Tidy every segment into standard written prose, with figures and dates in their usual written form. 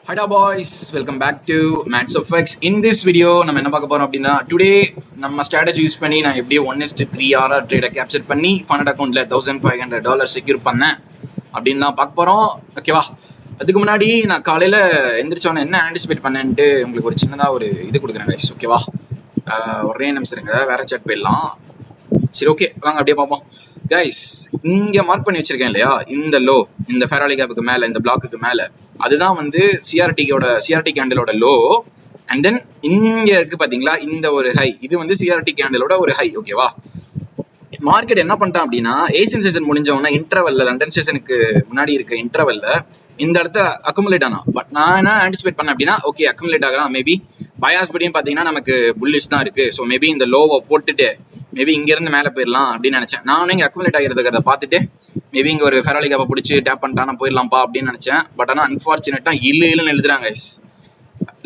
Hi boys, welcome back to Maths of X. In this video நம்ம என்ன பார்க்க போறோம் அப்படின்னா டுடே நம்ம ஸ்ட்ராட்டஜி யூஸ் பண்ணி நான் எப்படி 1:3 ஆர்ஆர் ட்ரேடை கேப்சர் பண்ணி ஃபண்ட் அக்கௌண்ட்ல $1500 செக்யூர் பண்ணேன் அப்படின்னு தான் பார்க்க போறோம். ஓகேவா? அதுக்கு முன்னாடி நான் காலையில எந்திரிச்சோன்னு என்ன ஆன்டிசிபேட் பண்ணேன்ட்டு உங்களுக்கு ஒரு சின்னதா ஒரு இது கொடுக்குறேன் கைஸ். ஓகேவா? ஒரே நிமிஷம் இருங்க, வேற சேட் போயிடலாம். சரி, ஓகே, வாங்க அப்படியே பார்ப்போம். கைஸ், இங்க மார்க் பண்ணி வச்சிருக்கேன் இல்லையா, இந்த லோ, இந்த ஃபெராலி கேப்புக்கு மேல, இந்த பிளாக்குக்கு மேல, அதுதான் வந்து சிஆர்டி கேண்டலோட லோ. அண்ட் தென் இங்க இருக்கு பாத்தீங்களா, இந்த ஒரு ஹை, இது வந்து சிஆர்டி கேண்டலோட ஒரு ஹை. ஓகேவா? மார்க்கெட் என்ன பண்ணிட்டான் அப்படின்னா, ஏசியன் செஷன் முடிஞ்சவொன்னா இன்டர்வல்ல, லண்டன் செஷனுக்கு முன்னாடி இருக்க இன்டர்வல்ல இந்த இடத்த அக்குமுலேட் ஆனா. பட் நான் என்ன ஆன்டிசிபேட் பண்ணேன் அப்படின்னா, ஓகே அக்குமுலேட் ஆகலாம், மேபி பயாஸ் படியும் பாத்தீங்கன்னா நமக்கு புல்லிஷ் தான் இருக்கு, ஸோ மேபி இந்த லோவை போட்டுட்டு மேபி இங்க இருந்து மேல போயிடலாம் அப்படின்னு நினைச்சேன். நானும் இங்க அக்குமுலேட் ஆகிறத பார்த்துட்டு மேபி இங்க ஒரு ஃபெராலி கேப்பை பிடிச்சி டேப் பண்ணிட்டானா போயிடலாம்ப்பா அப்படின்னு நினைச்சேன். பட் ஆனா அன்பார்ச்சுனேட்டா இல்லைன்னு எழுதுறாங்க.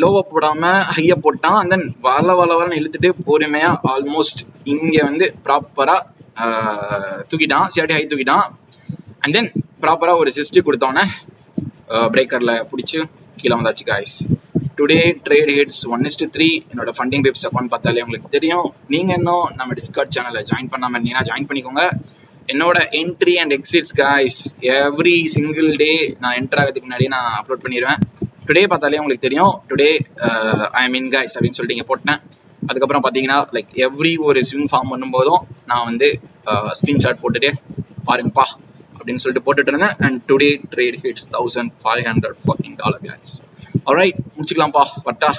லோவை போடாம ஹையை போட்டான். அண்ட் தென் வரன்னு இழுத்துட்டு பொறுமையா ஆல்மோஸ்ட் இங்க வந்து ப்ராப்பரா தூக்கிட்டான், சிஆர்டி ஹை தூக்கிட்டான். அண்ட் தென் ப்ராப்பரா ஒரு சிஸ்ட் கொடுத்தோன்னே பிரேக்கர்ல பிடிச்சி கீழே வந்தாச்சு காய்ஸ். Today trade hits 1:3. என்னோட ஃபண்டிங் பேப்ஸ் அக்கௌண்ட் பார்த்தாலே உங்களுக்கு தெரியும். நீங்க இன்னும் நம்ம டிஸ்கார்ட் சேனலை ஜாயின் பண்ணாம இருந்தீங்கன்னா ஜாயின் பண்ணிக்கோங்க. என்னோட entry and exits guys every single day நான் என்டர் ஆகிறதுக்கு முன்னாடி நான் அப்லோட் பண்ணிடுவேன். டுடே பார்த்தாலே உங்களுக்கு தெரியும். டுடே ஐ மீன் காய்ஸ் அப்படின்னு சொல்லிட்டு இங்கே போட்டேன். அதுக்கப்புறம் பார்த்தீங்கன்னா லைக் எவ்ரி ஒரு ஸ்விங் ஃபார்ம் பண்ணும்போதும் நான் வந்து ஸ்க்ரீன்ஷாட் போட்டுட்டு பாருங்கப்பா அப்படின்னு சொல்லிட்டு போட்டுட்டு இருந்தேன். And today trade hits $1500 guys. Alright, முடிச்சுக்கலாம்ப்பா. வட்டா